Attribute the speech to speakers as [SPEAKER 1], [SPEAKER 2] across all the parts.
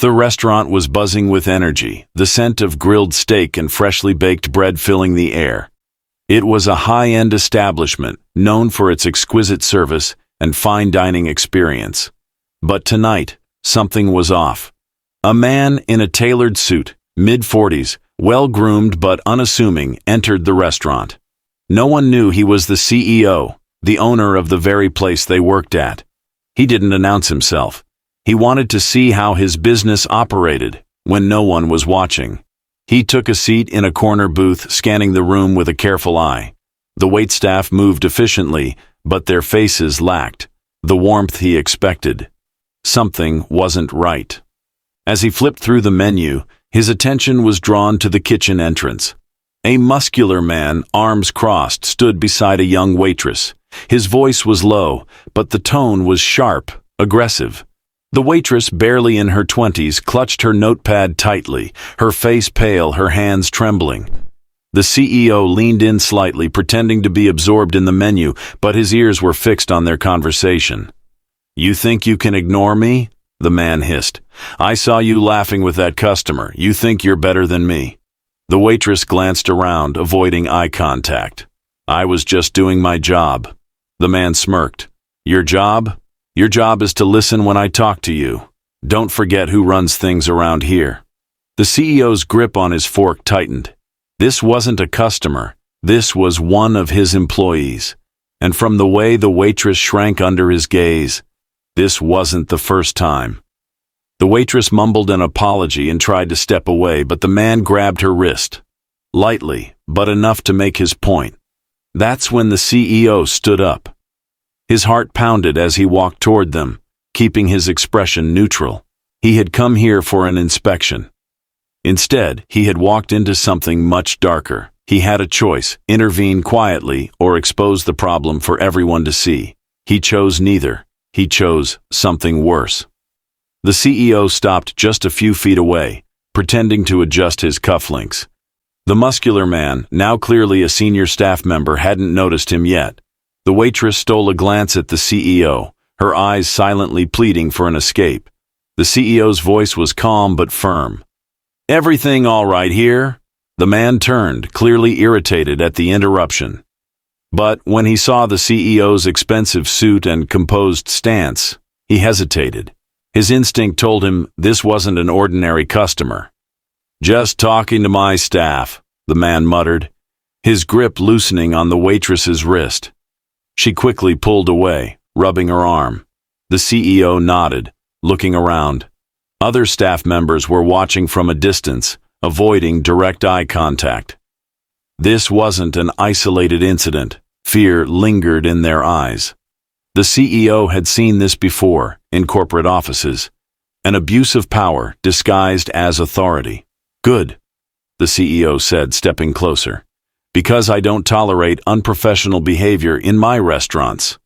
[SPEAKER 1] The restaurant was buzzing with energy, the scent of grilled steak and freshly baked bread filling the air. It was a high-end establishment, known for its exquisite service and fine dining experience. But tonight, something was off. A man in a tailored suit, mid-40s, well-groomed but unassuming, entered the restaurant. No one knew he was the CEO, the owner of the very place they worked at. He didn't announce himself. He wanted to see how his business operated when no one was watching. He took a seat in a corner booth, scanning the room with a careful eye. The waitstaff moved efficiently, but their faces lacked the warmth he expected. Something wasn't right. As he flipped through the menu, his attention was drawn to the kitchen entrance. A muscular man, arms crossed, stood beside a young waitress. His voice was low, but the tone was sharp, aggressive. The waitress, barely in her 20s, clutched her notepad tightly, her face pale, her hands trembling. The CEO leaned in slightly, pretending to be absorbed in the menu, but his ears were fixed on their conversation. "You think you can ignore me?" the man hissed. "I saw you laughing with that customer. You think you're better than me." The waitress glanced around, avoiding eye contact. "I was just doing my job." The man smirked. "Your job? Your job is to listen when I talk to you. Don't forget who runs things around here." The CEO's grip on his fork tightened. This wasn't a customer. This was one of his employees. And from the way the waitress shrank under his gaze, this wasn't the first time. The waitress mumbled an apology and tried to step away, but the man grabbed her wrist. Lightly, but enough to make his point. That's when the CEO stood up. His heart pounded as he walked toward them, keeping his expression neutral. He had come here for an inspection. Instead, he had walked into something much darker. He had a choice: intervene quietly or expose the problem for everyone to see. He chose neither. He chose something worse. The CEO stopped just a few feet away, pretending to adjust his cufflinks. The muscular man, now clearly a senior staff member, hadn't noticed him yet. The waitress stole a glance at the CEO, her eyes silently pleading for an escape. The CEO's voice was calm but firm. "Everything all right here?" The man turned, clearly irritated at the interruption. But when he saw the CEO's expensive suit and composed stance, he hesitated. His instinct told him this wasn't an ordinary customer. "Just talking to my staff," the man muttered, his grip loosening on the waitress's wrist. She quickly pulled away, rubbing her arm. The CEO nodded, looking around. Other staff members were watching from a distance, avoiding direct eye contact. This wasn't an isolated incident. Fear lingered in their eyes. The CEO had seen this before, in corporate offices. An abuse of power disguised as authority. "Good," the CEO said, stepping closer. "Because I don't tolerate unprofessional behavior in my restaurants."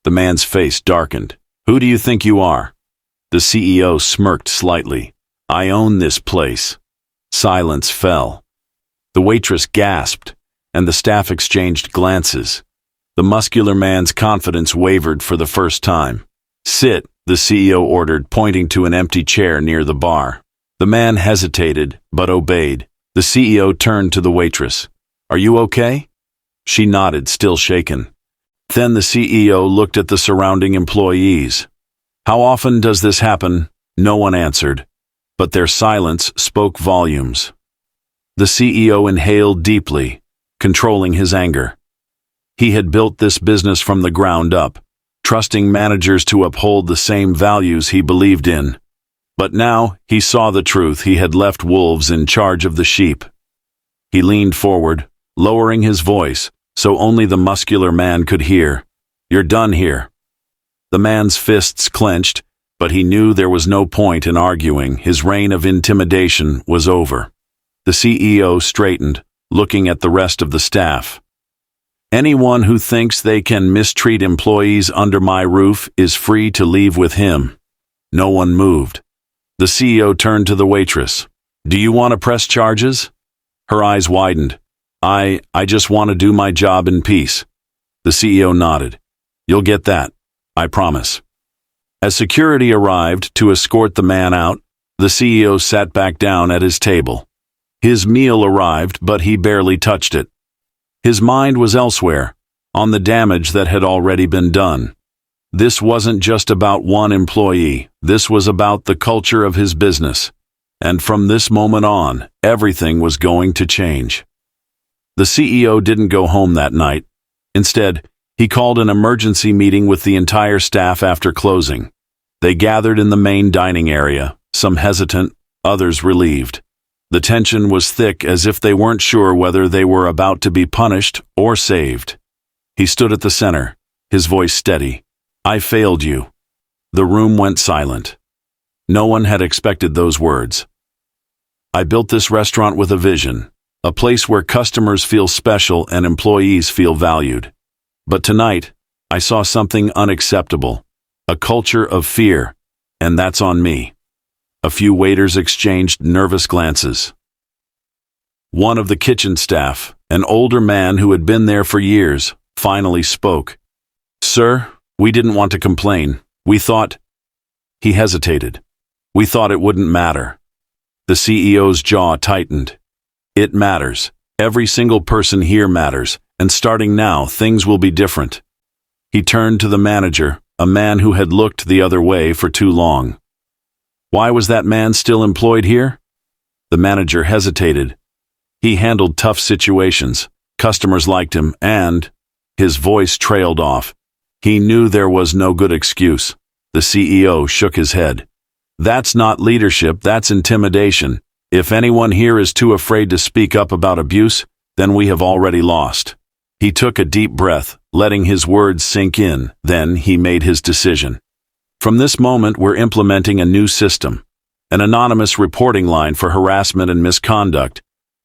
[SPEAKER 1] The man's face darkened. "Who do you think you are?" The CEO smirked slightly. "I own this place." Silence fell. The waitress gasped, and the staff exchanged glances. The muscular man's confidence wavered for the first time. "Sit," the CEO ordered, pointing to an empty chair near the bar. The man hesitated, but obeyed. The CEO turned to the waitress. "Are you okay?" She nodded, still shaken. Then the CEO looked at the surrounding employees. "How often does this happen?" No one answered, but their silence spoke volumes. The CEO inhaled deeply, controlling his anger. He had built this business from the ground up, trusting managers to uphold the same values he believed in. But now he saw the truth. He had left wolves in charge of the sheep. He leaned forward, lowering his voice, so only the muscular man could hear. "You're done here." The man's fists clenched, but he knew there was no point in arguing. His reign of intimidation was over. The CEO straightened, looking at the rest of the staff. "Anyone who thinks they can mistreat employees under my roof is free to leave with him." No one moved. The CEO turned to the waitress. "Do you want to press charges?" Her eyes widened. I just want to do my job in peace." The CEO nodded. "You'll get that, I promise." As security arrived to escort the man out, The CEO sat back down at his table. His meal arrived, but he barely touched it. His mind was elsewhere, on the damage that had already been done. This wasn't just about one employee, this was about the culture of his business. And from this moment on, everything was going to change. The CEO didn't go home that night. Instead, he called an emergency meeting with the entire staff after closing. They gathered in the main dining area, some hesitant, others relieved. The tension was thick, as if they weren't sure whether they were about to be punished or saved. He stood at the center, his voice steady. "I failed you." The room went silent. No one had expected those words. "I built this restaurant with a vision, a place where customers feel special and employees feel valued. But tonight, I saw something unacceptable, a culture of fear, and that's on me." A few waiters exchanged nervous glances. One of the kitchen staff, an older man who had been there for years, finally spoke. "Sir, we didn't want to complain. We thought—" He hesitated. "We thought it wouldn't matter." The CEO's jaw tightened. "It matters. Every single person here matters, and starting now, things will be different." He turned to the manager, a man who had looked the other way for too long. Why was that man still employed here? The manager hesitated. He handled tough situations, customers liked him, and his voice trailed off. He knew there was no good excuse. The CEO shook his head. "That's not leadership, that's intimidation. If anyone here is too afraid to speak up about abuse, then we have already lost." He took a deep breath, letting his words sink in. Then he made his decision. "From this moment, we're implementing a new system. An anonymous reporting line for harassment and misconduct.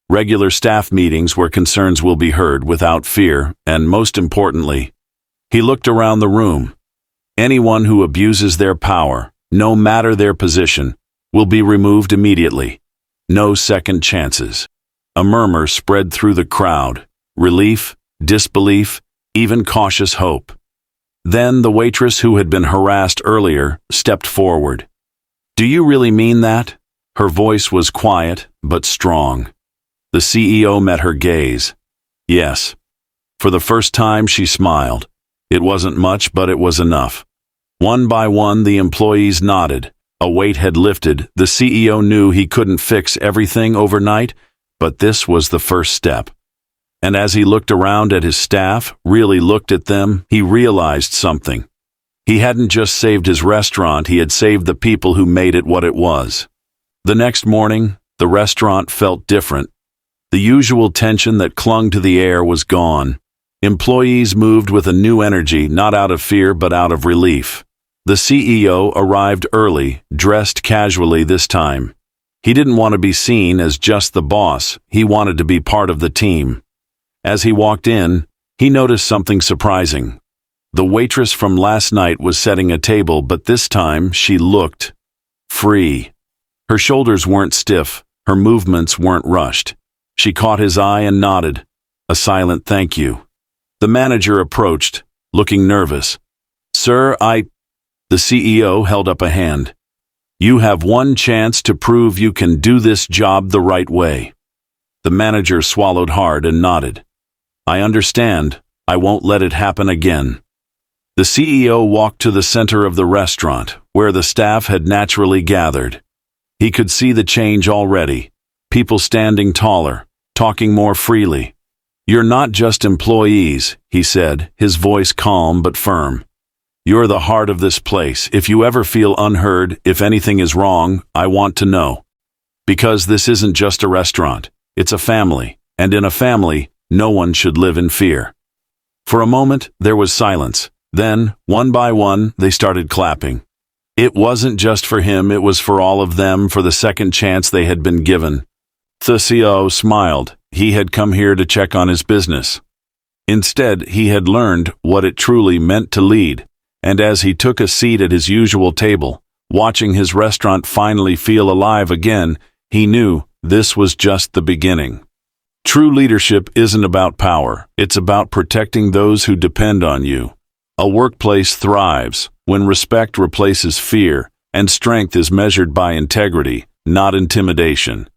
[SPEAKER 1] Regular staff meetings where concerns will be heard without fear, and most importantly," he looked around the room, "anyone who abuses their power, no matter their position, will be removed immediately. No second chances." A murmur spread through the crowd. Relief, disbelief, even cautious hope. Then the waitress who had been harassed earlier stepped forward. "Do you really mean that?" Her voice was quiet, but strong. The CEO met her gaze. "Yes." For the first time she smiled. It wasn't much, but it was enough. One by one the employees nodded. A weight had lifted. The CEO knew he couldn't fix everything overnight, but this was the first step. And as he looked around at his staff, really looked at them, he realized something. He hadn't just saved his restaurant, he had saved the people who made it what it was. The next morning, the restaurant felt different. The usual tension that clung to the air was gone. Employees moved with a new energy, not out of fear but out of relief. The CEO arrived early, dressed casually this time. He didn't want to be seen as just the boss, he wanted to be part of the team. As he walked in, he noticed something surprising. The waitress from last night was setting a table, but this time she looked free. Her shoulders weren't stiff, her movements weren't rushed. She caught his eye and nodded, a silent thank you. The manager approached, looking nervous. "Sir, The CEO held up a hand. "You have one chance to prove you can do this job the right way." The manager swallowed hard and nodded. "I understand. I won't let it happen again." The CEO walked to the center of the restaurant, where the staff had naturally gathered. He could see the change already. People standing taller, talking more freely. "You're not just employees," he said, his voice calm but firm. "You're the heart of this place. If you ever feel unheard, if anything is wrong, I want to know. Because this isn't just a restaurant, it's a family, and in a family, no one should live in fear." For a moment, there was silence. Then, one by one, they started clapping. It wasn't just for him, it was for all of them, for the second chance they had been given. The CEO smiled. He had come here to check on his business. Instead, he had learned what it truly meant to lead. And as he took a seat at his usual table, watching his restaurant finally feel alive again, he knew this was just the beginning. True leadership isn't about power, it's about protecting those who depend on you. A workplace thrives when respect replaces fear, and strength is measured by integrity, not intimidation.